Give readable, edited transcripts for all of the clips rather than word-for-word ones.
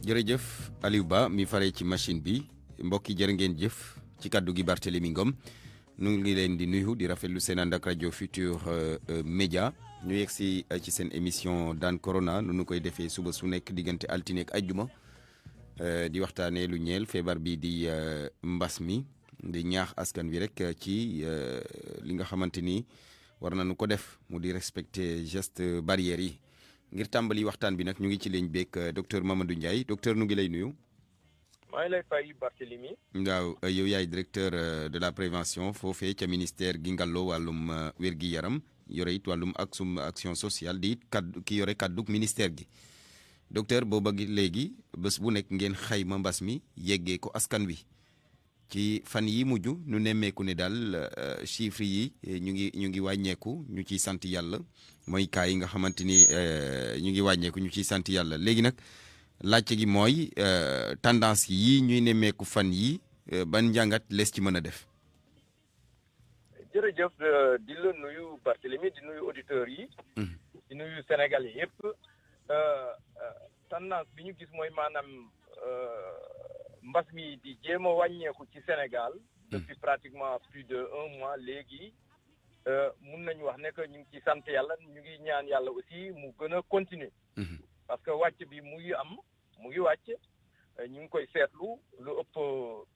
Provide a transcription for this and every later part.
jërëjëf Aliou Ba mi faree ci machine bi mbokk yi jërë ngeen jëf ci kaddu gi Barthélémy Ngom nu ngi leen di nuyu di rafetlu seen ànd ak rajo Futur Média ñu yegg ci seen émission daan corona nu koy defee suba su nekk diggante altine ak ajjuma di waxtaanee lu ñeel feebar bi di mbas mi di ñaax askan wi rek ci li nga xamante ni war nañu ko def mu di respecter geste barrières yi. ngir tàmbali waxtaan bi nag ñu ngi ci ligne beeg docteur Mamadou Ndiaye docteur nu ngi lay nuyu. maa ngi lay fay Barthélémy. waaw yow yaay directeur de la prévention foofee ca ministère gi ngalloo wàllum wér-gi-yaram yore it wàllum action sociale di kaddu ki yore kaddu ministère gi docteur booba léegi bés bu nekk ngeen xayma mbas mi yeggee ko askan wi ci fan yi mujj nu nemmeeku ne daal chiffres yi ñu ngi wàññeeku ñu ciy sant yàlla. mooy cas yi nga xamante ni ñu ngi wàññeeku ñu ciy sant yàlla léegi nag laajte gi mooy tendance yi ñuy nemmeeku fan yi ban njàngat lees ci mën a def. jërëjëf di la nuyu Barthélémy di nuyu auditeurs yi. di nuyu Sénégalais yëpp. tendance bi ñu gis mooy maanaam mbas mi di jéem a wàññeeku ci Sénégal. depuis pratiquement plus de 1 mois léegi. mun nañu wax ne que ñu ngi ci sant yàlla ñu ngi ñaan yàlla aussi mu gën a continuer parce que wàcc bi mu ngi wàcc ñu ngi koy seetlu lu ëpp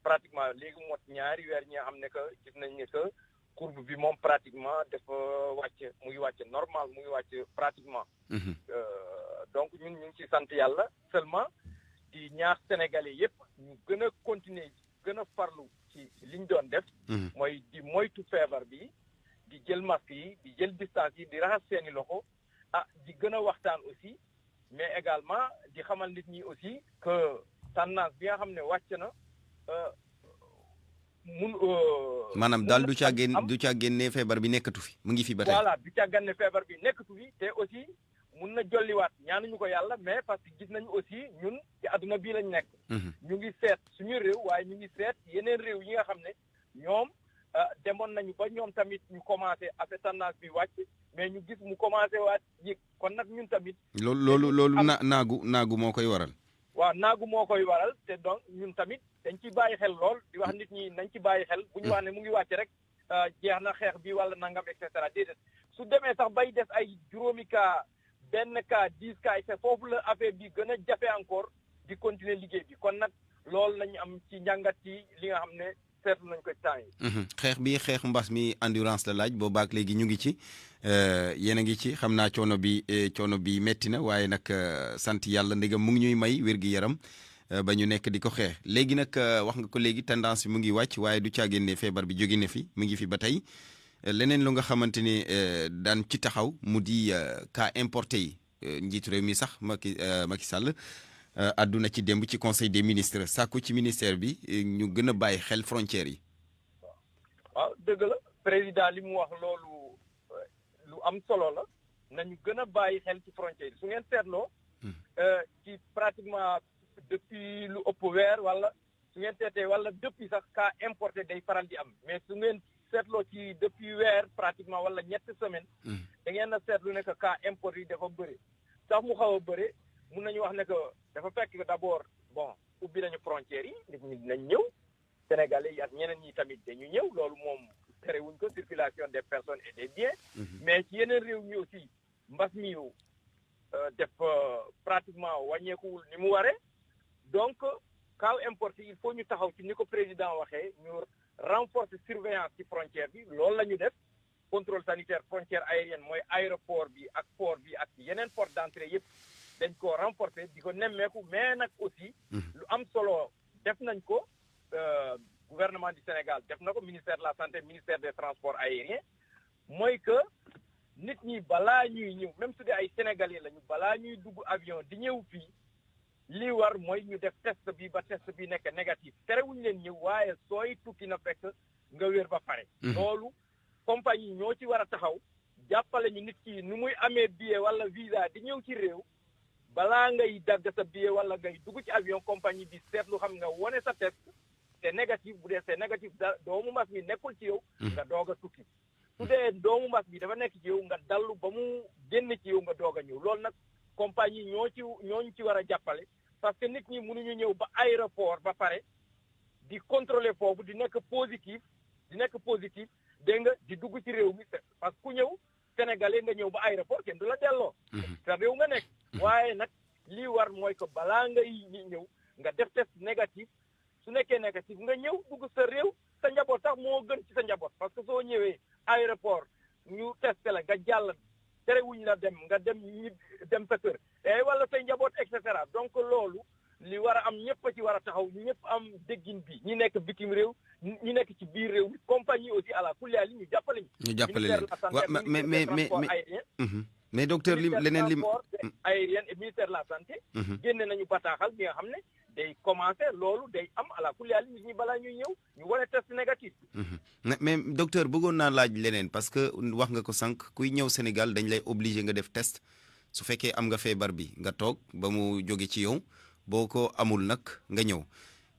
pratiquement léegi mot ñaari weer ñi nga xam ne que gis nañ ne que courbe bi moom pratiquement dafa wàcc mu ngi wàcc normal mu ngi wàcc pratiquement donc ñun ñu ngi ci sant yàlla seulement di ñaax sénégalais yëpp ñu gën a continuer gën a farlu ci liñ doon def mooy di moytu feebar bi di jël masque yi di jël distance yi di raxas seeni loxo di gën a waxtaan aussi mais également di xamal nit ñi aussi que tendance bi nga xam ne wàcc na maanaam daal du caa génne feebar bi nekkatu fi mu ngi fi ba tey. voilà du caa génne feebar bi nekkatu fi te aussi mun na jolliwaat ñaanuñu ko yàlla mais parce que gis nañu aussi ñun ci adduna bii lañ nekk. ñu ngi seet suñu réew waaye ñu ngi seet yeneen réew yi nga xam ne ñoom. demoon nañu ba ñoom tamit ñu commencé affaire tendance bi wàcc mais ñu gis mu commencé waat yëg kon nag ñun tamit. loolu naagu moo koy waral. waaw naagu moo koy waral te donc ñun tamit dañ ci bàyyi xel lool di wax nit ñi nañ ci bàyyi xel. bu ñu wax ne mu ngi wàcc rek jeex na xeex bi wala nangam et cetera déedéet su demee sax bay des ay juróomi cas benn cas 10 cas et foofu la affaire bi gën a jafe encore di continuer liggéey bi kon nag loolu lañu am ci njàngat ci li nga xam ne. seetlu nañ ko temps yi. xeex mbas mi endurance la laaj boobaak léegi ñu ngi ci yéen a ngi ci xam naa coono bi metti na waaye nag sant yàlla ndegam mu ngi ñuy may wér-gi-yaram ba ñu nekk di ko xeex léegi nag wax nga ko léegi tendance bi mu ngi wàcc waaye du caagin ne feebar bi jóge na fi mu ngi fi ba tey leneen lu nga xamante ni daan ci taxaw mu di cas importé yi njiitu réew mi sax Macky Sall. àdduna ci démb ci conseil des ministres sàkku ci ministère bi ñu gën a bàyyi xel frontières yi. waaw dëgg la président li mu wax loolu lu am solo la nañu gën a bàyyi xel ci frontières yi su ngeen seetloo. ci pratiquement depuis lu ëpp weer wala su ngeen seetee wala depuis sax cas importé day faral di am mais su ngeen seetloo ci depuis weer pratiquement wala 3 semaines. da ngeen a seetlu ne que cas importé yi dafa bëri sax mu xaw a bëri. mun nañu wax ne que dafa fekk d'abord bon ubbi nañu frontières yi nit ñi dinañ ñëw sénégalais yi ak ñeneen ñi tamit dañu ñëw loolu moom terewuñ ko circulation des personnes et des biens mais ci yeneen réew mi aussi mbas mi def pratiquement wàññeekuwul ni mu waree donc cas importé il faut ñu taxaw ci ni ko président waxee ñu renforcer surveillance ci frontière bi loolu la ñu def contrôle sanitaire frontière aérienne mooy aéroport bi ak port bi ak yeneen port d'entrée yëpp dañ ko renforcer di ko nemmeeku mais nag aussi lu am solo def nañ ko gouvernement du Sénégal def na ko ministère de la santé ministère des transports aériens mooy que nit ñi balaa ñuy ñëw même su dee ay sénégalais lañu balaa ñuy dugg avion di ñëw fii li war mooy ñu def test bi ba test bi nekk négatif terewuñu leen ñëw waaye sooy tukki na fekk nga wér ba pare loolu compagnie ñoo ci war a taxaw jàppale ñu nit ki nu muy amee billet wala visa di ñëw ci réew balaa ngay dagg sa billet wala ngay dugg ci avion compagnie bi seetlu xam nga wone sa test te négatif bu dee c'est négatif doomu mbas mi nekkul ci yow nga doog a tukki su dee doomu mbas bi dafa nekk ci yow nga dallu ba mu génn ci yow nga doog a ñëw loolu nag compagnie ñooñu ci war a jàppale parce que nit ñi mënuñu ñëw ba aéroport ba pare di contrôler foofu di nekk positif dégg nga di dugg ci réew mi parce que ku ñëw sénégalais nga ñëw ba aéroport kenn du la delloo. sa réew nga nekk. waaye nag lii war mooy que balaa ngay ñëw nga def test négatif su nekkee négatif nga ñëw dugg sa réew sa njaboot sax moo gën ci sa njaboot parce que soo ñëwee aéroport ñu testé la nga jàll terewuñ la dem nga dem sa kër wala say njaboot et cetera donc loolu li war a am ñëpp a ci war a taxaw ñëpp am déggin bi ñi nekk bitim réew ñi nekk ci biir réew mi compagnie aussi à la kulliyaal ñu jàppale leen mais docteur li leneen lim aérien et ministère de la santé génne nañu bataaxal bi nga xam ne day commencé loolu day am à la kulliyaal nit ñi balaa ñuy ñëw ñu wane test négatif. mais docteur bëggoon naa laaj leneen parce que wax nga ko sànq kuy ñëw Sénégal dañ lay obligé nga def test su fekkee am nga feebar bi nga toog ba mu jóge ci yow boo ko amul nag nga ñëw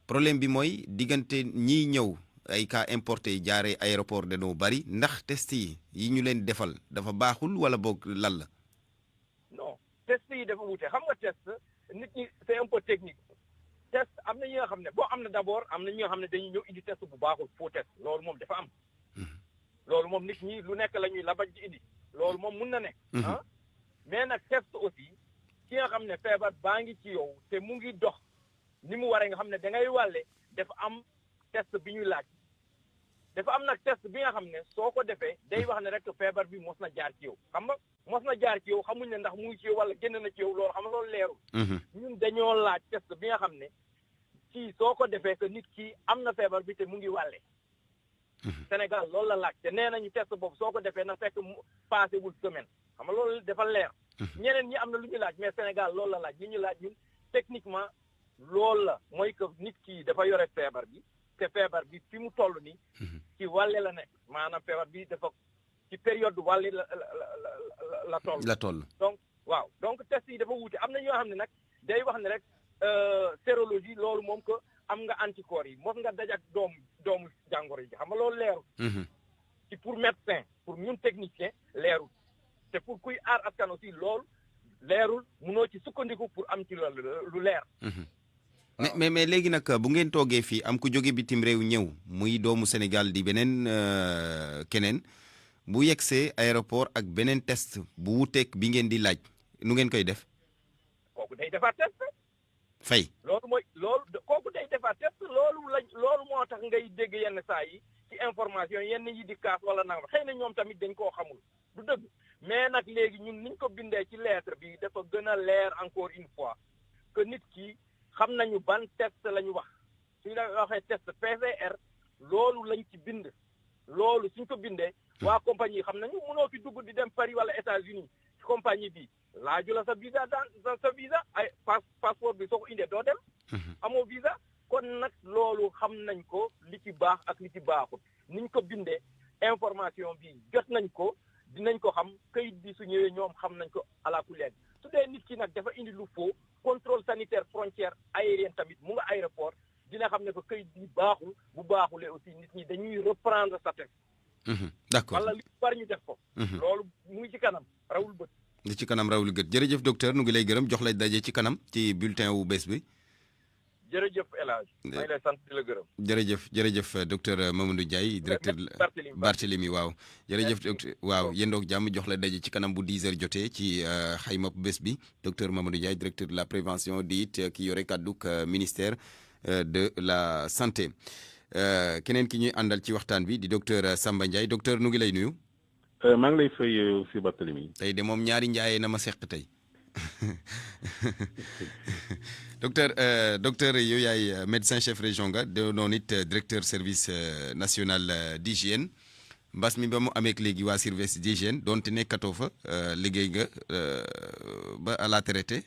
problème bi mooy diggante ñiy ñëw ay cas importé yi jaaree aéroport dañoo bari ndax test yi ñu leen defal dafa baaxul wala boog lan la. non test yi dafa wute xam nga test nit ñi c'est un peu technique test am na ñi nga xam ne boo am na d'abord am na ñi nga xam ne dañuy ñëw indi test bu baaxul faux test loolu moom dafa am. loolu moom nit ñi lu nekk la ñuy labaj di indi loolu moom mun na nekk. mais nag test aussi ki nga xam ne feebar baa ngi ci yow te mu ngi dox ni mu waree nga xam ne da ngay wàlle dafa am test bi ñuy laaj dafa am nag test bi nga xam ne soo ko defee day wax ne rek feebar bi mos na jaar ci yow xam nga mos na jaar ci yow xamuñ ne ndax mu ngi ci yow wala génn na ci yow loolu xam nga loolu leerul. ñun dañoo laaj test bi nga xam ne kii soo ko defee que nit ki am na feebar bi te mu ngi wàlle. Sénégal loolu la laaj te nee nañu test boobu soo ko defee na fekk mu passé wul semaine xam nga loolu dafa leer. ñeneen ñi am na lu ñu laaj mais Sénégal loolu la laaj li ñu laaj ñun techniquement loolu la mooy que nit ki dafa yore feebar bi te feebar bi fi mu toll nii ci wàlle la nekk maanaam feebar bi dafa ci période wàlle la toll donc waaw donc test yi dafa wuute am na ñoo xam ne nag day wax ne rek sérologie loolu moom que am nga anticorps yi mos nga daj ak doomu jàngoro yi xam nga loolu leerul ci pour médecin pour ñun technicien leerul te pour kuy aar askan aussi loolu leerul munoo ci sukkandiku pour am ci loolu lu leer. mais léegi nag bu ngeen toogee fii am ku jóge bitim réew ñëw muy doomu Sénégal di beneen keneen bu yegsee aéroport ak beneen test bu wuteeg bi ngeen di laaj nu ngeen koy def. kooku day defaat test. fay. loolu kooku day defaat test loolu moo tax ngay dégg yenn saa yi ci information yenn yi di kaas wala nangam xëy na ñoom tamit dañ koo xamul du dëgg. mais nag léegi ñun niñ ko bindee ci lettre bi dafa gën a leer encore une fois que nit ki xam nañu ban test la ñu wax suñu la waxee test PCR loolu lañ ci bind loolu suñ ko bindee waa compagnie yi xam nañu mënoo fi dugg di dem Paris wala États-Unis ci compagnie bi laaju la sa visa sa visa ay passeport bi soo ko indee doo dem amoo visa kon nag loolu xam nañ ko li ci baax ak li ci baaxul niñ ko bindee information bi jot nañ ko dinañ ko xam kayit bi su ñëwee ñoom xam nañ ko àlakuleen su dee nit ki nag dafa indi lu faux contrôle sanitaire frontière aérienne tamit mu nga aéroport dina xam ne ko kayit bi baaxul bu baaxulee aussi nit ñi dañuy reprendre sa test. d'accord wala li bari ñu def ko. loolu mu ngi ci kanam rawul bët. li ci kanam rawul gët jërëjëf docteur nu ngi lay gërëm jox lay daje ci kanam ci bulletin wu bés bi. jërëjëf El Hadj maa ngi lay sant di la gërëm. jërëjëf docteur Mamadou Ndiaye directeur Barthélemy waaw jërëjëf docteur waaw yendoog jàmm jox la daje ci kanam bu 10h jotee ci xayma bés bi docteur Mamadou Ndiaye directeur de la prévention di it ki yore kàdduk ministère de la santé keneen ki ñuy àndal ci waxtaan bi di docteur Samba Ndiaye docteur nu ngi lay nuyu. maa ngi lay fay si Barthélemy. tey de moom ñaari Ndiaye na ma seq tey. docteur yow yaay médecin chef région nga noonu it directeur service national d'hygiène mbas mi ba mu ameek léegi waa service d'hygiène donte nekkatoo fa liggéey nga ba à la retraite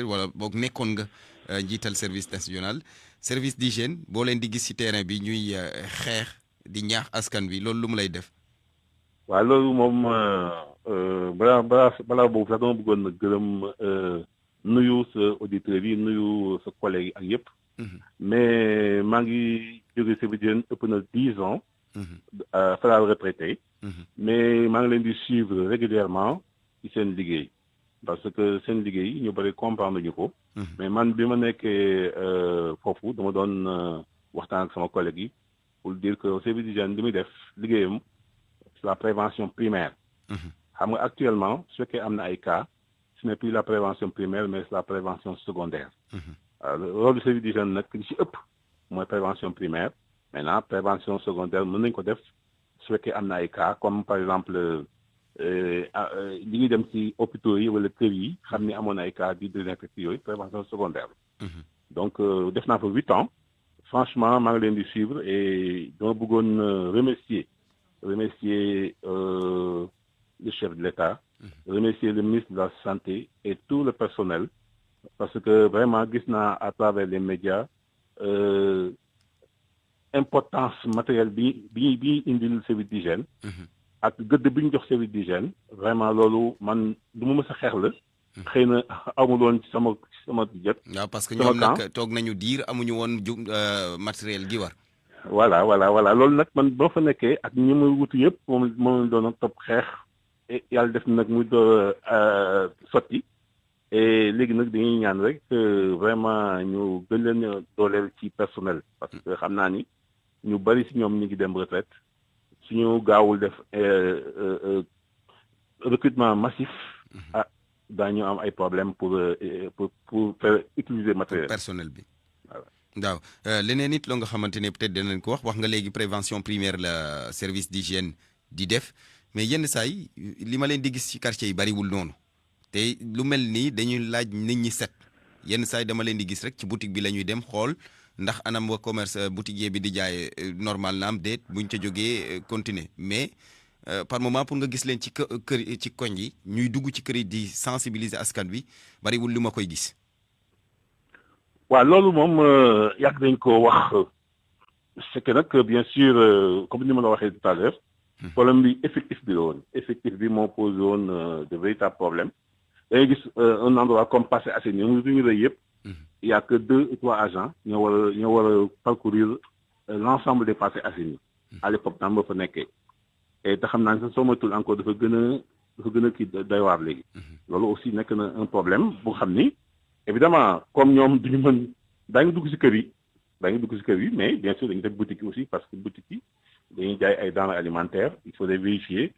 wala boog nekkoon nga njiital service national service d'hygiène boo leen di gis ci terrain bi ñuy xeex di ñaax askan wi loolu lu mu lay def. waaw loolu moom balaa boobu sax dama bëggoon na gërëm nuyu sa auditeurs yi nuyu sa collègues yi ak yëpp. mais maa ngi jóge service d'hygiène ëpp na 10 ans. fa laa retraité. mais maa ngi leen di suivre régulièrement ci seen liggéey. parce que seen liggéey ñu bëri comprendre ñu ko. mais man bi ma nekkee foofu dama doon waxtaan ak sama collègue yi pour dire que service d'hygiène li muy def liggéeyam c'est la prévention primaire. xam nga actuellement su fekkee am na ay cas ce n'est plus la prévention primaire mais c'est la prévention secondaire. loolu service d'hygiène nag li ci ëpp mooy prévention primaire maintenant prévention secondaire mën nañ ko def su fekkee am na ay cas comme par exemple li ñuy dem ci hôpitaux yi wala kër yi xam ni amoon ay cas di désinfecté yooyu prévention secondaire. donc def naa fa 8 ans franchement maa ngi leen di suivre et dama bëggoon remercier le chef de l'État, remercier le ministre de la Santé et tout le personnel parce que vraiment gis naa à travers les médias importance matérielle bi indil service d'hygiène ak gëdd bi ñu jox service d'hygiène vraiment loolu man du ma mës a xeex la xëy na amuloon ci sama jot. waaw parce que ñoom nag toog nañu diir amuñu woon matériel gi war. voilà loolu nag man boo fa nekkee ak ñi muy wutu yëpp moom doon topp xeex yàlla def nag muy door sotti et léegi nag dañuy ñaan rek vraiment ñu gën leen dooleel ci personnel parce que xam naa ni ñu bari si ñoom ñu ngi dem retraite suñu gaawul def recrutement massif daañu am ay problème pour faire utiliser matériel personnel bi waaw leneen it loo nga xamante ne peut-être dinañ ko wax nga léegi prévention primaire la service d'hygiène di def mais yenn saa yi li ma leen di gis ci quartier yi bariwul noonu te lu mel nii dañuy laaj nit ñi set yenn saa yi dama leen di gis rek ci boutique bi la ñuy dem xool ndax anam wa commerce boutiquier bi di jaay normal na am déet buñ ca jógee continuer mais par moment pour nga gis leen ci kër ci koñ yi ñuy dugg ci kër yi di sensibiliser askan bi bariwul li ma koy gis. waaw loolu moom yàgg nañ ko wax c'est que nag bien sûr comme ni ma la waxee tout à l'heure problème bi effectif bi la woon effectif bi moo posé woon de véritables problèmes da ngay gis un endroit comme Parcelles Assainies ñu rëy yëpp il y a que 2 ou 3 agents ñoo war a parcourir l'ensemble des Parcelles Assainies à l'époque tam ba fa nekkee et te xam naa ne soo moytuwul encore dafa gën a kii doy waar léegi loolu aussi nekk na un problème bu xam ni évidemment comme ñoom duñu mën daañu dugg ci kër yi mais bien sûr dañu def boutique aussi parce que boutique yi dañuy jaay ay denrées alimentaires il faut les vérifier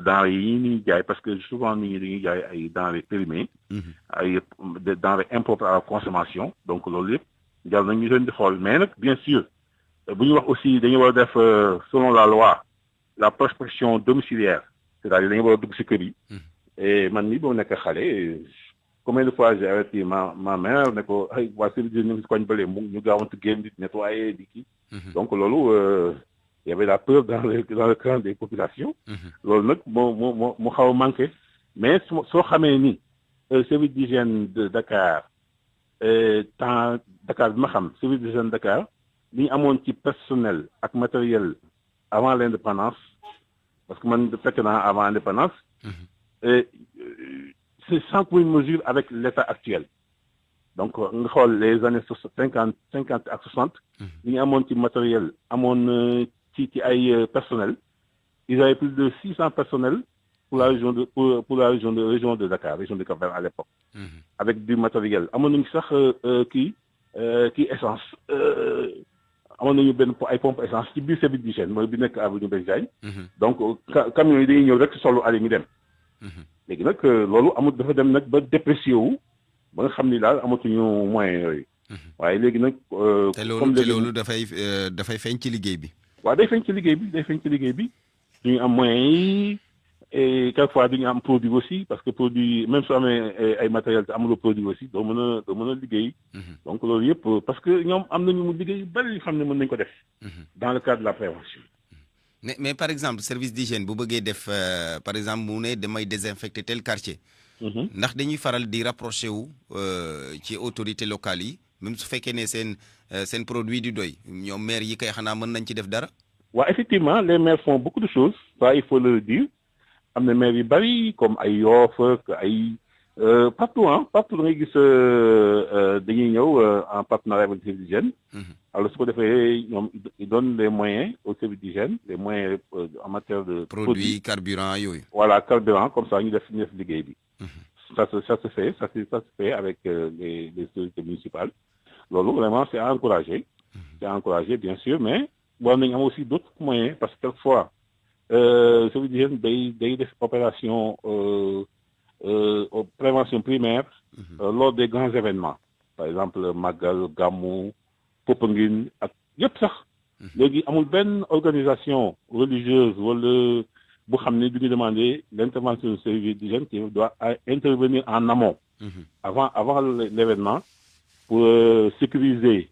denrées yi ñuy jaay parce que souvent nit ñi dañuy jaay ay denrées périmées ay denrées impropres à la consommation donc loolu yëpp jar nañ ñu leen di xool mais nag bien sûr bu ñu wax aussi dañu war a def selon la loi la prospection domiciliaire c'est-à-dire dañu war a dugg ci kër yi et man mii boo nekk xale combien de fois j'ai averti ma mère ne ko ay waa service ñu ngi ci koñ bële ñu gaawantu génn di nettoyer di kii donc loolu il y avait la peur dans le cran des populations loolu nag moo xaw a manqué mais soo xamee ni service d'hygiène de Dakar temps Dakar bi ma xam service d'hygiène Dakar li ñu amoon ci personnel ak matériel avant l'indépendance parce que man fekk naa avant l'indépendance c'est sans commune mesure avec l'état actuel donc nga xool les années 50 ak 60 li ñu amoon ci matériel amoon ci ay personnel ils avaient plus de 600 personnels pour la région de Dakar région de Cap-Vert à l'époque avec du matériel amoon nañu sax kii essence amoon nañu benn ay pompe essence ci biir service d'hygiène mooy bi nekk avenue Blaise Diagne donc camions yi dañuy ñëw rek solo ali ñu dem léegi nag loolu dafa dem nag ba déprécié wu ba nga xam ni daal amatuñu moyens yooyu waaye léegi nag te loolu dafay feeñ ci liggéey bi waaw day feeñ ci liggéey bi duñu am moyens yi et quelquefois duñu am produit aussi parce que produit même soo amee ay matériel te amuloo produit aussi doo mën a liggéey donc loolu yëpp parce que ñoom am nañu mu liggéey yu bari yoo xam ne mën nañu ko def dans le cadre de la prévention mais par exemple service d'hygiène bu bëggee def par exemple mu ne damay désinfecter tel quartier ndax dañuy faral di rapproché wu ci autorités locales yi même su fekkee ne seen produit du doy ñoom maire yi kay xanaa mën nañ ci def dara waaw effectivement les maires font beaucoup de choses ça il faut le dire am na maire yu bari comme ay Yoff ay partout da ngay gis dañuy ñëw en partenariat avec le service d'hygiène alors su ko defee ñoom ils donnent les moyens au service d'hygiène les moyens en matière de produits carburant yooyu voilà carburant comme ça ñu def liggéey bi ça se fait avec les autorités municipales. Loolu vraiment c'est à encourager. C'est à encourager bien sûr, mais bon nañ am aussi d'autres moyens parce que quelquefois service d'hygiène day def opération prévention primaire lors des grands événements. Par exemple Magal, Gamou, Popenguine ak yëpp sax. Léegi amul benn organisation religieuse wala bu xam ne du ñu demander l'intervention du service d'hygiène qui doit intervenir en amont avant l'événement pour sécuriser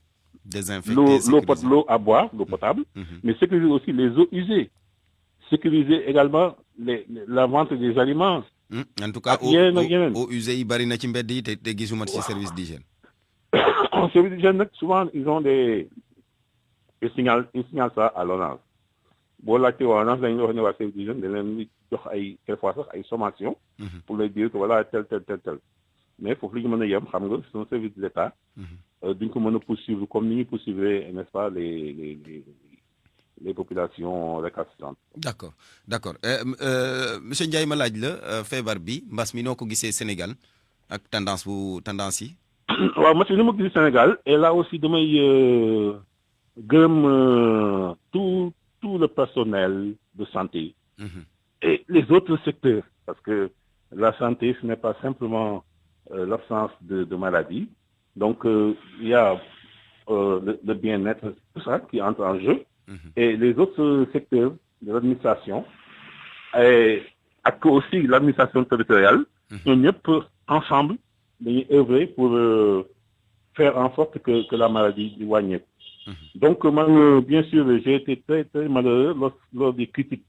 l'eau à boire, l'eau potable, mais sécuriser aussi les eaux usées, sécuriser également la vente des aliments. En tout cas, eaux usées yi bari na ci mbedd yi te gisuma ci service d'hygiène. Service d'hygiène nag souvent ils ont ils signalent ça à l'ONAS. Boo laajte waa ONAS dañuy wax ne waa service d'hygiène dañ leen jox ay quelquefois sax ay sommation pour leur dire que voilà tel. Mais foofu li ñu mën a yem xam nga c'est un service de l'État. Duñ ko mën a poursuivre comme ni ñuy poursuivre n'est-ce pas les populations récalcitrantes. D'accord. Monsieur Ndiaye ma laaj la feebar bi mbas mi noo ko gisee Sénégal ak tendance yi. waaw mbas mi ni ma gisee Sénégal et là aussi damay gërëm tout le personnel de santé et les autres secteurs parce que la santé ce n'est pas simplement l'absence de maladie. Donc, il y a le bien-être, tout ça qui entre en jeu. Et les autres secteurs de l'administration, et aussi l'administration territoriale, nous peut ensemble œuvrer pour faire en sorte que la maladie éloigne. Donc, moi, bien sûr, j'ai été très, très malheureux lors des critiques.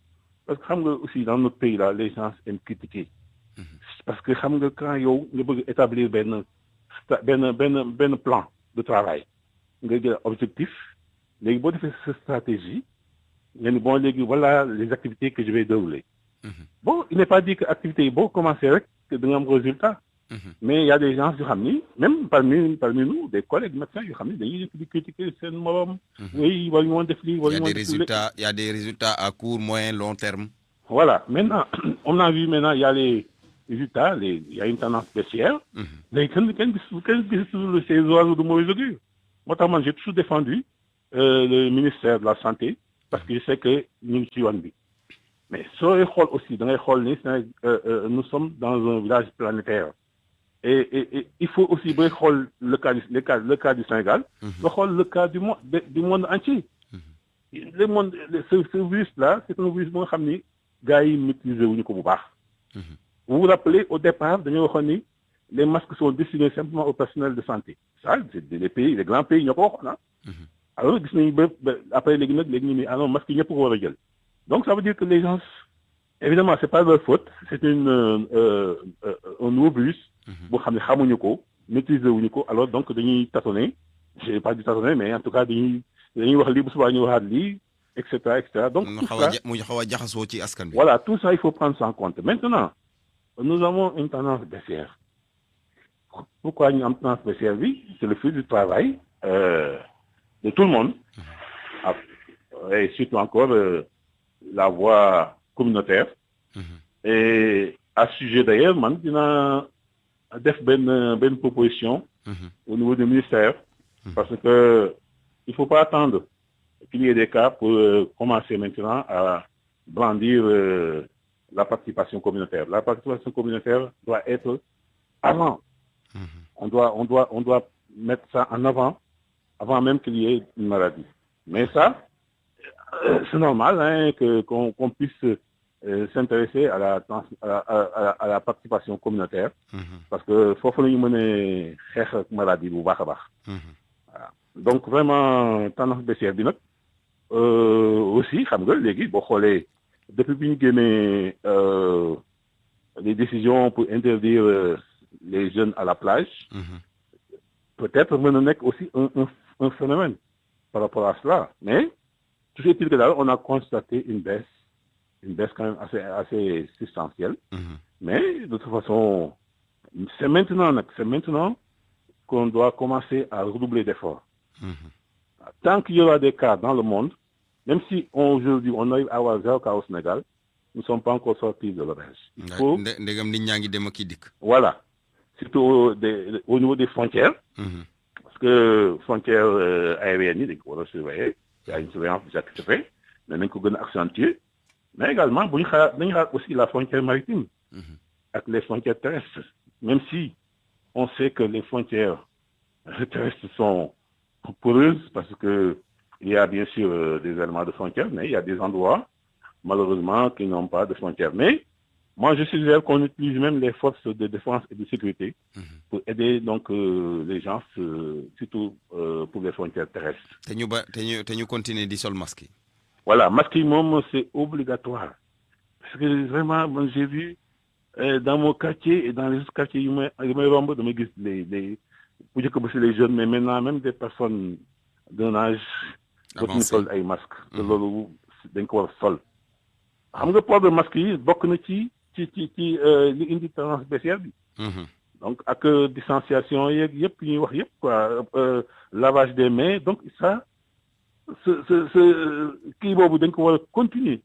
Parce que aussi, dans notre pays, là, les gens aiment critiquer. Parce que quand ils veulent établir ben plan de travail nga jël objectif léegi boo defee sa stratégie nga ni bon léegi voilà les activités que je vais dérouler. Bon il n'est pas dit que activités yi boo commencé rek que da nga am résultat. Mais il y a des gens yoo xam ni même parmi nous des collègues médecins yoo xam ni dañuy di critiquer seen morom. Oui waruñu woon def lii waruñu woon def lii. Il y a des résultats à court, moyen, long terme. Voilà maintenant on a vu maintenant il y a les résultats, il y a une tendance baissière. Mais kenn gis ces oiseaux de mauvais augure. Moi, j'ai toujours défendu le ministère de la Santé parce que je sais que ñu ngi ci yoon bi. Mais sooy xool aussi da ngay xool ni nous sommes dans un village planétaire. Et il faut aussi booy xool le cas du Sénégal. nga xool le cas du monde entier. Le monde ce virus là c'est un virus boo xam ni gars yi maîtriser wuñu ko bu baax. Vous vous rappelez, au départ, les masques sont destinés simplement au personnel de santé. Ça, c'est les grands pays, il n'y a pas. Alors, après, les masques, il n'y a pas. Donc, ça veut dire que les gens, évidemment, ce n'est pas leur faute. C'est un nouveau virus. Maîtriser. Alors, donc, ils tâtonner. Je n'ai pas dit tâtonner, mais en tout cas, ils etc. Donc, voilà, tout ça, il faut prendre ça en compte. Maintenant, nous avons une tendance baissière. Pourquoi une tendance baissière? Oui, c'est le fruit du travail de tout le monde. Et surtout encore la voie communautaire. Et à ce sujet d'ailleurs, il y a une proposition au niveau du ministère. Parce que il ne faut pas attendre qu'il y ait des cas pour commencer maintenant à brandir la participation communautaire. La participation communautaire doit être avant. On doit mettre ça en avant même qu'il y ait une maladie. Mais ça, c'est normal qu'on puisse s'intéresser à la participation communautaire. Parce que faut que nous menions une maladie. Donc vraiment, tendance baissière bi nag aussi xam nga léegi boo xoolee depuis bi ñu génnee les décisions pour interdire les jeunes à la plage, peut-être mën na nekk aussi un phénomène par rapport à cela. Mais toujours est-il que là, on a constaté une baisse quand même assez substantielle. Mais de toute façon, c'est maintenant qu'on doit commencer à redoubler d'efforts. Tant qu'il y aura des cas dans le monde, même si aujourd'hui on arrive à avoir 0 cas au Sénégal, nous ne sommes pas encore sortis de l'auberge. Ndegam nit ñaa ngi dem ak dikk. Voilà. surtout au niveau des frontières. Parce que frontières aériennes, il faut surveiller. Il y a une surveillance déjà qui se fait. Mais il faut accentuer. Mais également, il y a aussi la frontière maritime avec les frontières terrestres. Même si on sait que les frontières terrestres sont poreuses parce que il y a bien sûr des éléments de frontières, mais il y a des endroits, malheureusement, qui n'ont pas de frontières. Mais moi, je suggère qu'on utilise même les forces de défense et de sécurité pour aider donc les gens, surtout pour les frontières terrestres. Nous continuer de sol masque. Voilà, masque, c'est obligatoire. Parce que vraiment, j'ai vu dans mon quartier et dans les autres quartiers, il les jeunes, mais maintenant même des personnes d'un âge dootuñu sol ay masque te loolu dañ ko war a sol xam nga port de masque yi bokk na ci li indi tendance baissière bi donc ak distanciation yeeg yëpp ñuy wax yëpp quoi lavage des mains donc ça ce kii boobu dañ ko war a continuer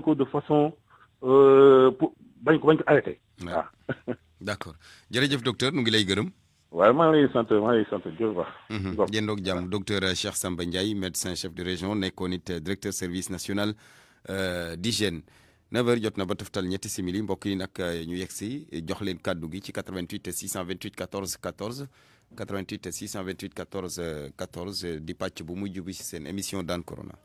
ko de façon pour bañ ko arrêter waaw d'accord jërëjëf docteur nu ngi lay gërëm waaye maa ngi lay sant jërëjëf. jëndoog jàmm docteur Cheikh Samba Ndiaye médecin chef de région nekkoon it directeur service national d'hygiène 9h jot na ba toftal ñetti simili mbokk yi nag ñu yegg si jox leen kàddu gi ci 88 628 14 14 88 628 14 14 di pàcc bu mujj bi ci seen émission Daan Corona.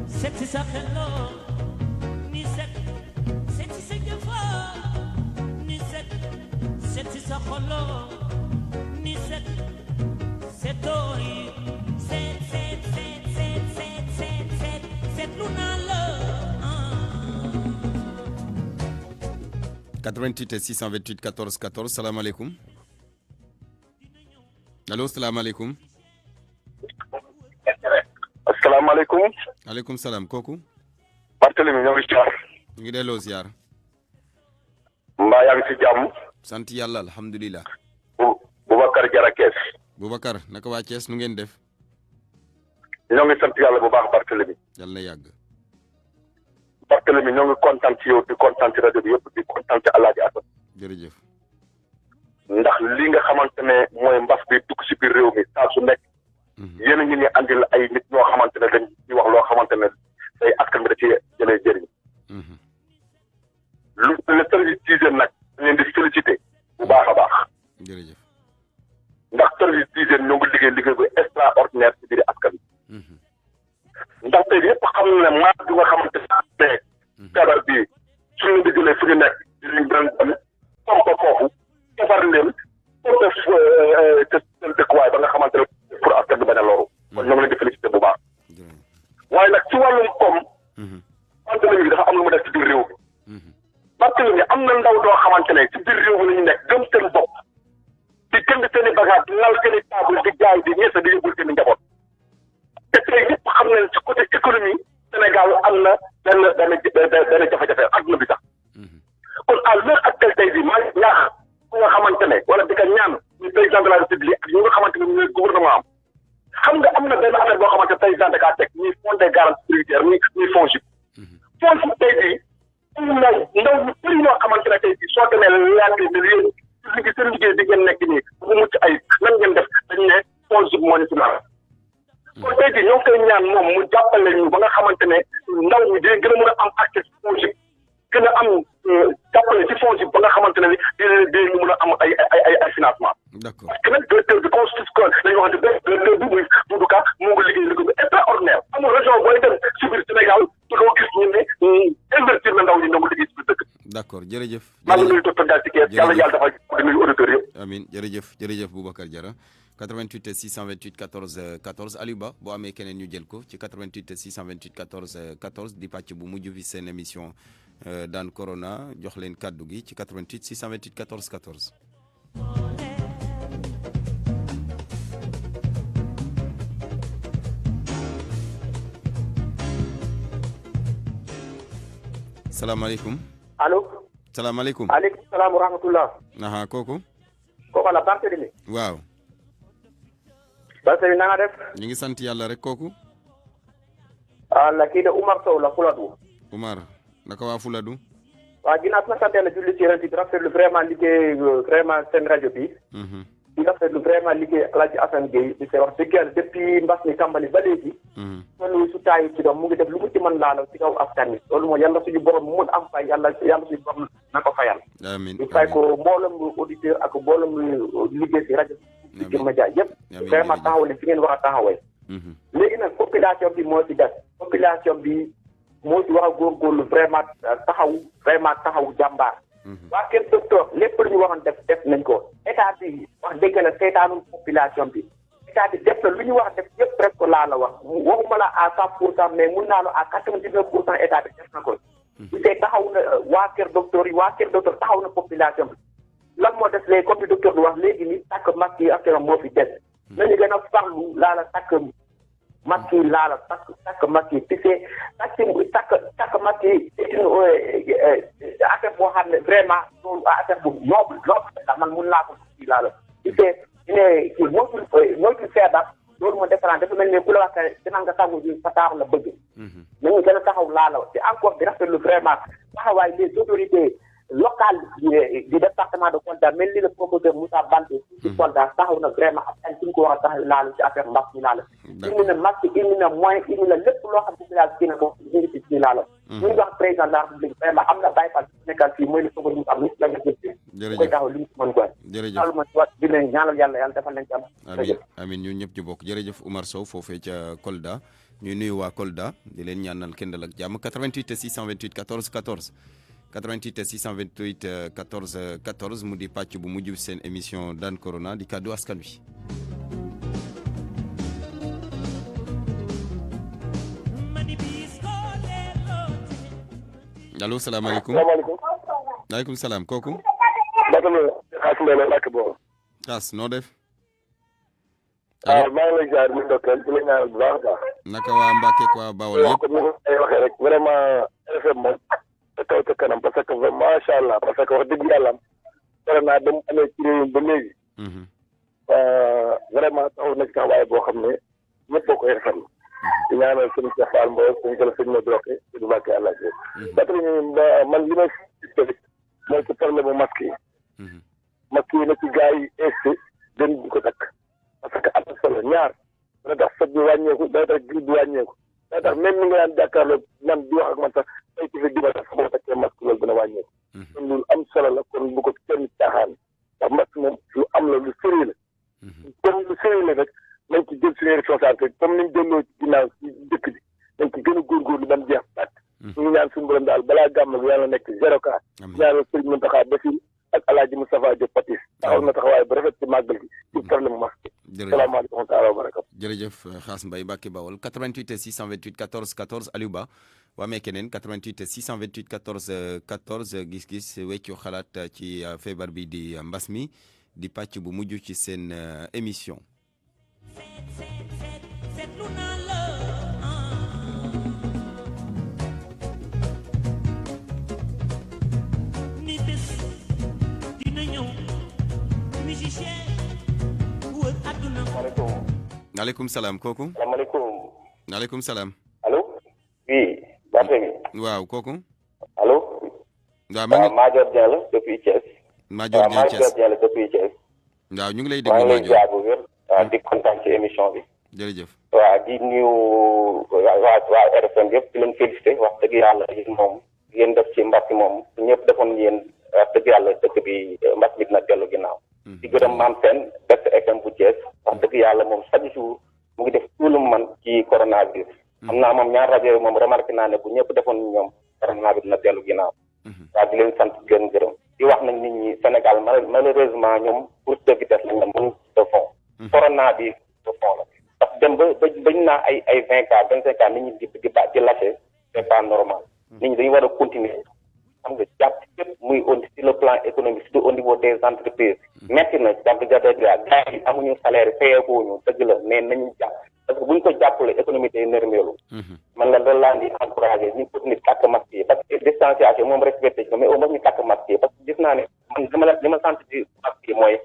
Seti sa xello ni seti sa jëfo ni seti sa xollo ni setoy set lu naa la 88 628 14 14 salaamaaleykum allo salaamaaleykum asalaamaaleykum. maaleykum salaam kooku. Barthélémy ñoo ngi ziar. ñu ngi delloo ziar. mbaa yaa ngi si jàmm. sant yàlla alhamdulilah. Boubacar Diarra Kees. Boubacar naka waa Kees nu ngeen def. ñoo ngi sant yàlla bu baax Barthélémy. yàlla na yàgg. Barthélémy ñoo ngi kontaan ci yow di kontaan ci rajo bi yëpp di kontaan ci Alaaji Asan. jërëjëf. ndax li nga xamante ne mooy mbas bi dugg si biir réew mi saa su nekk. yéen a ngi ni andil ay nit ñoo xamante ne dañ ci wax loo xamante ne day askan bi da ci jëlee jëriñ. lu le service d'hygiène nag dañ leen di félicité bu baax a baax. jërëjëf. ndax service d'hygiène ñoo ngi liggéey bu extraordinaire ci biir askan bi. ndax tey yëpp xam na ne maat bi nga xamante ne feebar bi suñu di jëlee fu ñu nekk dinañ doon dem comme ko foofu defar leen pour def seen dëkkuwaay ba nga xamante ne pour askan bi bañ a loru. kon ñoo ngi leen di félicité bu baax. waaye nag ci wàllum koom. pandémie bi dafa am lu mu def ci biir réew mi. parce que am na ndaw doo xamante ne ci biir réew mi la ñu nekk gëm seen bopp di jënd seen i bagage lal seen i table di jaay di ñeesa di yóbbul seen i njaboot. te tey ñëpp xam nañ ci côté économie Sénégal am na benn jafe-jafe adduna bi sax. kon à l'heure actuelle tey bii maa ngi ñaax ku nga xamante ne wala di ko ñaan ñu président de la république ak ñi nga xamante ne ñooy gouvernement am. xam nga am na benn affaire boo xamante ne président da kaa teg ñuy fonds de garantie sécuritaire muy FONGIP. FONGIP tey bii am na ndaw ñu bëri ñoo xamante ne tey bii soo demee laaj bi ne yéen seen liggéey bi ngeen nekk nii bu mucc ay nan ngeen def dañ ne FONGIP moo ñu financé. kon tey jii ñoo ngi koy ñaan moom mu jàppale ñu ba nga xamante ne ndaw ñi day gën a mën a am accès ci FONGIP gën a am jàppale ci FONGIP ba nga xamante ne dinañu mën a am ay financement. d'accord parce que nag directeur bi constitution dañu wax ne directeur bi muy Doudou Ka moo ngi liggéey liggéey bu extraordinaire amul région booy dem ci biir Sénégal te doo gis ñu ne investir na ndaw ñi ñoo ngi liggéey ci biir dëkk. d'accord jërëjëf. maa ngi nuyu docteur Ndiaye ci kees yàlla dafa di nuyu auditeurs yëpp. amiin jërëjëf Boubacar Diarra 88 628 14 14 Aliou Ba boo amee keneen ñu jël ko ci 88 628 14 14 di pàcc bu mujj fi seen émission Daan Corona jox leen kàddu gi ci 88 628 14 14. salaamaaleykum. allo. salaamaaleykum. maaleykum salaam wa rahmatulah. aha kooku. kooku la Barthélémy. waaw. ba sëñ na nga def. ñu ngi sant yàlla rek kooku. la kii de Umar Sow la Fuladu. Umar naka waa Fuladu. waaw ginnaaw ma sant yàlla julli ci yéen di rafetlu vraiment liggéey vraiment seen rajo bi. di rafetlu vraiment liggéey El Hadj Assane Gueye di wax dëgg yàlla depuis mbas mi tàmbali ba léegi. loolu su taayu ci doom mu ngi def lu mu ci mën laala ci kaw askan wi loolu mooy yàlla suñu borom mu mun am fay yàlla suñu borom na ko fayal. amiin di fay ko mboolem auditeur ak mboolem liggéey si rajo bi. ci média yëpp. vraiment taxaw leen fi ngeen war a taxawee. léegi nag population bi moo ci des population bi moo ci war a góorgóorlu vraiment taxaw jàmbaar. waa kër docteur lépp lu ñu waroon def nañ ko état bi wax dëgg la seetaanul population bi état bi def na lu ñu war a def yëpp rek ko laa la wax waxuma la à 100% mais mun naa la à 99% état bi def na ko. bu dee taxaw na waa kër docteur taxaw na population bi lan moo def léegi comme ni docteur bi wax léegi ni takk masque yi actuellement moo fi des. nañu gën a farlu laa la takk masque yi laa la takk masque yi pisee takk masque yi c'est une affaire boo xam ne vraiment loolu affaire bu noble la man mun naa ko ci laa la pisee kii moytu feebar loolu moo différent dafa mel ni ku la wax dina nga sangu ji fataaru la bëgg nañu gën a taxaw laa la te encore di rafetlu vraiment taxawaay les autorités locales du département de Kolda mel ni le professeur Moussa Baldé ci Kolda taxaw na vraiment ak suñ ko war a taxaw laa la ci affaire mbas mi laa la indi na masque indi na moyen indi na lépp loo xam ne daal dina ko ñu ngi ci laa la ñu ngi wax président de la République vraiment am na bàyyi fa nekkal fii mooy le sogo ñu am nit la nga jël koy taxaw li ñu mën koy jërëjëf ma wax di leen ñaanal yàlla defal nañ ci am amiin ñun ñëpp ci bokk jërëjëf Oumar Sow foofee ca Kolda ñu nuyu waa Kolda di leen ñaanal kendal ak jàmm 88 628 14 14 88 628 14 14 mu di pàcc bu mujj seen émission daan corona di kàddu askan wi. allo salaamaaleykum. salaamaaleykum. maaleykum salaam kooku. Xaas Mbaye la lakk boobu. Xaas noo def. maa ngi lay jaar ñu ndokkeel di la ñaanal bu baax a baax. naka waa Mbacke quoi Bawol yëpp. comme ni ko waxee rek vraiment RFM moom. te kaw te kanam parce que macha allah parce que wax dëgg yàlla corona ba mu amee ci réew ba léegi. vraiment taxaw na ci taxawaay boo xam ne ñëpp boo koy rafetlu. di ñaanal sëñ Cheikh Fall Mbow sëñ Jalle sëñ Modou Roque sëñ Mbacke àlla ji. parce que man li ma si mooy ci problème mu masque yi. masque yi na ci gars yi insisté gën di ko takk parce que am na solo ñaar dana tax sot bi wàññeeku dana tax grippe bi wàññeeku dana tax même ni nga daan jàkkaarloo man di wax ak man sax ay ci fi dima tax boo takkee masque loolu dana wàññeeku kon loolu am solo la kon bu ko kenn caaxaan ndax masque moom lu am la lu sérieux la comme lu sérieux la rek nañ ci jël suñu responsabilité comme niñ delloo ci ginnaaw ci dëkk bi nañ ci gën a góorgóorlu ba mu jeex tàkk ñu ñaan suñu borom daal balaa gàmm bi yàlla nekk 0 cas ñaanal sëriñ Mountakha Bassirou ak Alaaji Moustapha Diop Patis taxaw na taxawaay bu rafet ci màggal gi ci problème masque salaamaaleykum wa taala wa barakatu jërëjëf Xaas Mbaye Mbacke Bawol 88 628 14 14 Aliou Ba waamee keneen 88 628 14 14 gis-gis weccu xalaat ci feebar bi di mbas mi di pàcc bu mujj ci seen émission maaleykum salaam kooku. salaamaaleykum. maaleykum salaam. allo. oui. Barthélémy. waaw kooku. allo. waaw maa ngi Madior Dieng la depuis Thiès. Madior Dieng Thiès Madior Dieng la depuis Thiès. waaw ñu ngi lay déglu maa ngi lay Madior jaar bu wér. waaw di kontaan ci émission bi. jërëjëf. waaw di nuyu waa RFM yëpp di leen félicité wax dëgg yàlla yéen moom yéen def ci mbas mi moom ñëpp defoon yéen wax dëgg yàlla dëkk bi mbas mi dina dellu ginnaaw. di gërëm Mame Sène Best FM bu Thiès wax dëgg yàlla moom chaque jour mu ngi def tout lu mu mën ci coronavirus. xam naa moom ñaar rajo yi moom remarqué naa ne bu ñëpp defoon ñoom corona bi dina dellu ginnaaw. waaw di leen sant gën gërëm di wax nag nit ñi Sénégal malheureusement ñoom bourse de vitesse lañ la mën de fond. corona bi de fond la parce que dem ba bañ naa ay 20 cas 25 cas nit ñi di lâché c'est pas normal. nit ñi dañu war a continuer. xam nga jàpp yëpp muy sur le plan économique surtout au niveau des entreprises metti na jàpp gars yi amuñu salaire fayeekuñu dëgg la mais nañu jàpp parce que bu ñu ko jàppale économie day nërmeelu man la loolu laa di encouragé ñu ko nit tàkk masque yi parce que distanciation moom respecté ko mais au moins ñu tàkk masque yi parce que gis naa ne man li ma sant ci masque yi mooy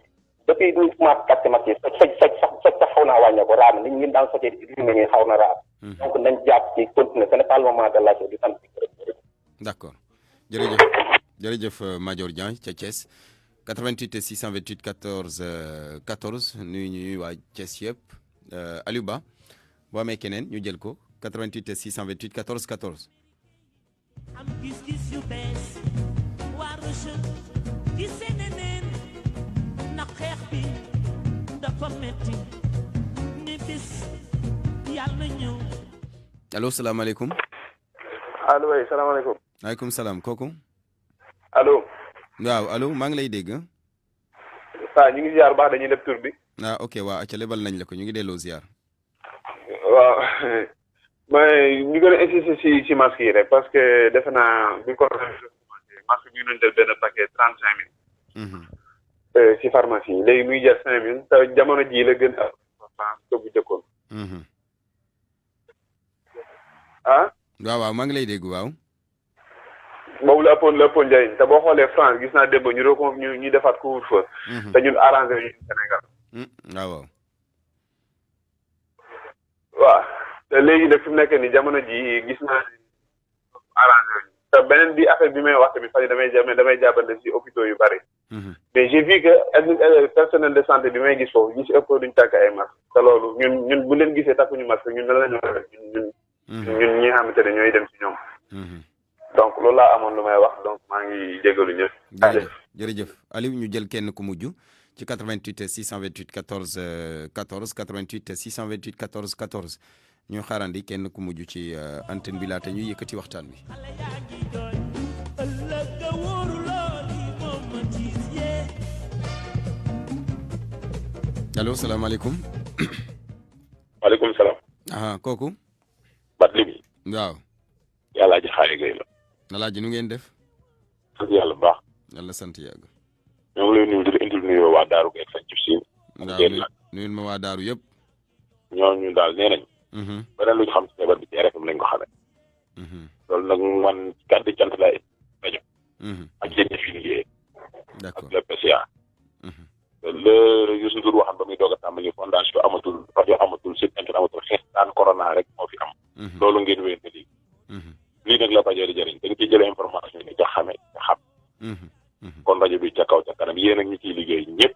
depuis ñu commencé capté masque yi soj sax xaw naa wàññeeku raam nit ñi daan sojee di ni xaw na raam donc nañ jàpp ci continuer ce n'est pas le moment de lâcher di sant d'accord jërëjëf Madior Dieng ca Thiès 88 628 14 14 nuyu ñuy waa Thiès yëpp Aliou Ba boo amee keneen ñu jël ko 88 628 14 14 am gis-gis yu bees waa recherche di seeneneen na xeex bi dafa metti ni bis yàlla ñëw allo salaamaaleykum allo oui salaamaaleykum maaleykum salaam kooku allo waaw allo maa ngi lay dégg waaw ñu ngi ziar baax dañuy leb tur bi ok waa acca lebal nañ la ko ñu ngi delloo ziar waaw mais ñu gën a insister ci masque yi rek parce que defe naa bi coronavirus commencé masque bi ñu doon jël benn paquet 35 000 ci pharmacie yi léegi muy jar 5 000 te jamono jii la gën a importance que bu jëkkoon waaw maa ngi lay dégg waaw boobu la ëppoon njëriñ te boo xoolee France gis naa démb ñu defaat couvre-feu te ñun arrangé ñu Sénégal waaw te léegi nag fi mu nekk nii jamono ji gis naa arrangé ñu te beneen bi affaire bi may wax tamit fan yi damay jàppante si hôpitaux yu bari mais j'ai vu que personnel de santé bi may gis foofu ñu si ëpp duñ tàkk ay masque te loolu ñun bu leen gisee takkuñu masque ñun nan la ñu ñun ñi nga xamante ne ñooy dem si ñoom donc loolu laa amoon lu may wax donc maa ngi jégalu ñëpp. jërëjëf Aliou ñu jël kenn ku mujj ci 88 628 14 14 88 628 14 14 ñu xaarandi kenn ku mujj ci antenne bi laata ñuy yëkkati waxtaan wi. allo salaamaaleykum. maaleykum salaam. kooku. Barthélémy. waaw. yàlla ji xaare gay la. Alaaji nu ngeen def. sant yàlla bu baax. yàlla sant yàgg. ñoo ngi lay nuyu di la indil nuyoo waa Daaru Geeg sañ cib siin. waaw nuyul ma waa Daaru yëpp. ñooñu daal nee nañ. beneen lu ñu xam ci feebar bi ci RFM lañ ko xamee. loolu nag man kàddu cant laay rajo. ak yéen fi liggéeyee. d'accord ak le PCA. le Youssou Ndour waxam ba muy doog a tàmbali fondation amatul rajo amatul site internet amatul xeex daan corona rek moo fi am. loolu ngeen wéy na lii. lii nag la rajo di jëriñ dañ ciy jëlee information yi nga xamee nga xam. kon rajo bi ca kaw ca kanam yéen ak ñi ciy liggéey ñëpp.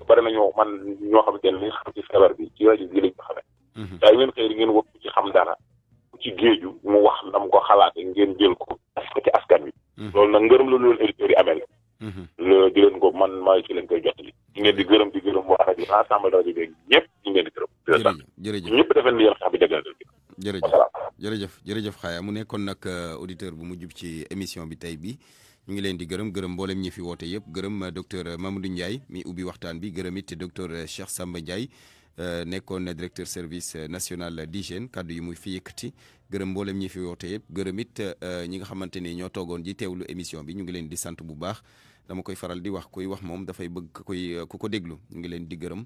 bari na ñoo man ñoo xamante ne li nga xam ci feebar bi ci rajo bi lañ ko xamee. waaye ngeen xëy ngeen wax ci xam dara ku ci géeju mu wax nam ko xalaate ngeen jël ko ko ci askan wi. loolu nag ngërëm la loolu éditeurs yi amel. di leen ko man maa ci leen koy jottali. ñu ngeen di gërëm waa rajo ensemble rajo bi ñëpp ñu ngeen di gërëm. jërëjëf ñëpp defen ni yéen sax bi jagleel bi. jërëjëf xaaya mu nekkoon nag auditeur bu mujj ci émission bi tey bi ñu ngi leen di gërëm mboolem ñi fi woote yëpp gërëm docteur Mamadou Ndiaye mi ubbi waxtaan bi gërëm it docteur Cheikh Samba Ndiaye nekkoon directeur service national d'hygiène kaddu yi muy fi yëkkati gërëm mboolem ñi fi woote yëpp gërëm it ñi nga xamante ni ñoo toogoon ji teewlu émission bi ñu ngi leen di sant bu baax dama koy faral di wax kuy wax moom dafay bëgg ku ko déglu ñu ngi leen di gërëm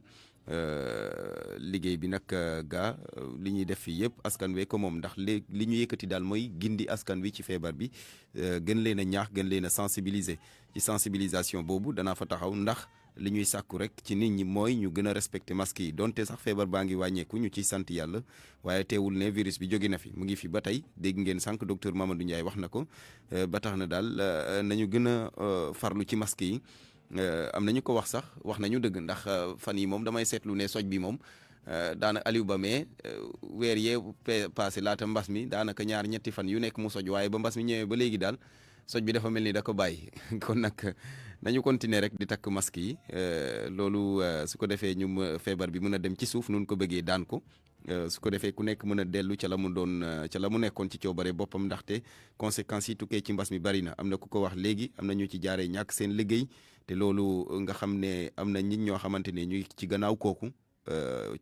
liggéey bi nag gaa li ñuy def fii yëpp askan wee ko moom ndax li ñu yëkkati daal mooy gindi askan wi ci feebar bi gën leen a ñaax gën leen a sensibiliser ci sensibilisation boobu danaa fa taxaw ndax li ñuy sàkku rek ci nit ñi mooy ñu gën a respecter masque yi donte sax feebar baa ngi wàññeeku ñu ciy sant yàlla waaye teewul ne virus bi jóge na fi mu ngi fi ba tey dégg ngeen sànq docteur Mamadou Ndiaye wax na ko ba tax na daal nañu gën a farlu ci masque yi am nañu ko wax sax wax nañu dëgg ndax fan yi moom damay seetlu ne soj bi moom daanaka Aliou Ba mais weer yee passé laata mbas mi daanaka ñetti fan yu nekk mu soj waaye ba mbas mi ñëwee ba léegi daal soj bi dafa mel ni da ko bàyyi kon nag nañu continuer rek di takk masque yi loolu su ko defee ñu feebar bi mën a dem ci suuf nun ko bëggee daan ko su ko defee ku nekk mën a dellu ca la mu nekkoon ci coobare boppam ndaxte conséquences yi tukkee ci mbas mi bari na am na ku ko wax léegi am na ñu ci jaaree ñàkk seen liggéey te loolu nga xam ne am na nit ñoo xamante ne ñuy ci gannaaw kooku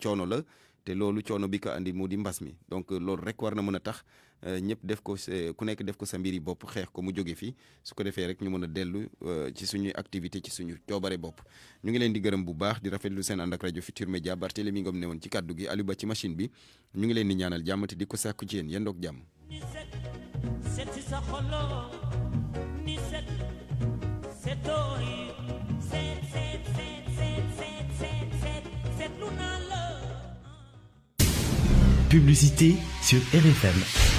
coono la te loolu coono bi ko andi mu di mbas mi donc loolu rek war na mën a tax ñëpp def ko ku nekk def ko sa mbiri bopp xeex ko mu jóge fi su ko defee rek ñu mën a dellu ci suñuy activité ci suñu coobare bopp ñu ngi leen di gërëm bu baax di rafetlu seen ànd ak rajo Futur Média Barthélémy Ngom ne woon ci kàddu gi Aliou Ba ci machine bi ñu ngi leen di ñaanal jàmm te di ko sàkku ci yéen yéen doog jàmm set publicité sur RFM.